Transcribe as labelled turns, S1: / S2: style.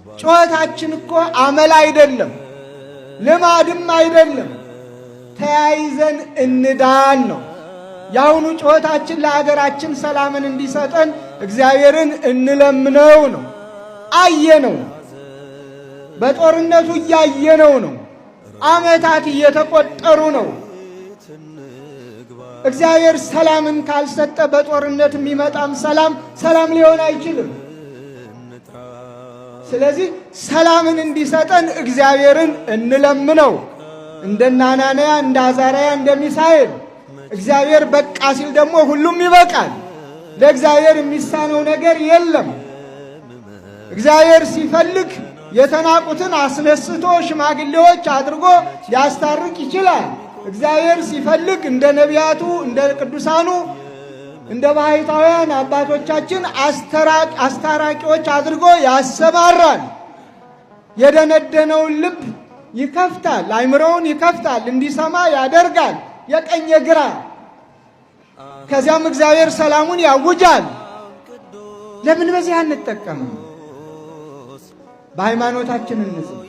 S1: ጩኸታችን እኮ አመል አይደለም፣ ልማድም አይደለም። ተያይዘን እንዳን ነው። ያሁኑ ጩኸታችን ለሀገራችን ሰላምን እንዲሰጠን እግዚአብሔርን እንለምነው ነው። አየነው፣ በጦርነቱ እያየነው ነው። ዓመታት እየተቆጠሩ ነው። እግዚአብሔር ሰላምን ካልሰጠ በጦርነት የሚመጣም ሰላም ሊሆን አይችልም። ስለዚህ ሰላምን እንዲሰጠን እግዚአብሔርን እንለምነው። እንደ አናንያ፣ እንደ አዛርያ፣ እንደ ሚሳኤል እግዚአብሔር በቃ ሲል ደግሞ ሁሉም ይበቃል። ለእግዚአብሔር የሚሳነው ነገር የለም። እግዚአብሔር ሲፈልግ የተናቁትን አስነስቶ ሽማግሌዎች አድርጎ ሊያስታርቅ ይችላል። እግዚአብሔር ሲፈልግ እንደ ነቢያቱ፣ እንደ ቅዱሳኑ፣ እንደ ባሕታውያን አባቶቻችን አስታራቂዎች አድርጎ ያሰማራል። የደነደነውን ልብ ይከፍታል፣ አእምሮውን ይከፍታል፣ እንዲሰማ ያደርጋል፣ የቀኝ የግራ። ከዚያም እግዚአብሔር ሰላሙን ያውጃል። ለምን በዚህ አንጠቀምም? በሃይማኖታችን እንጽና።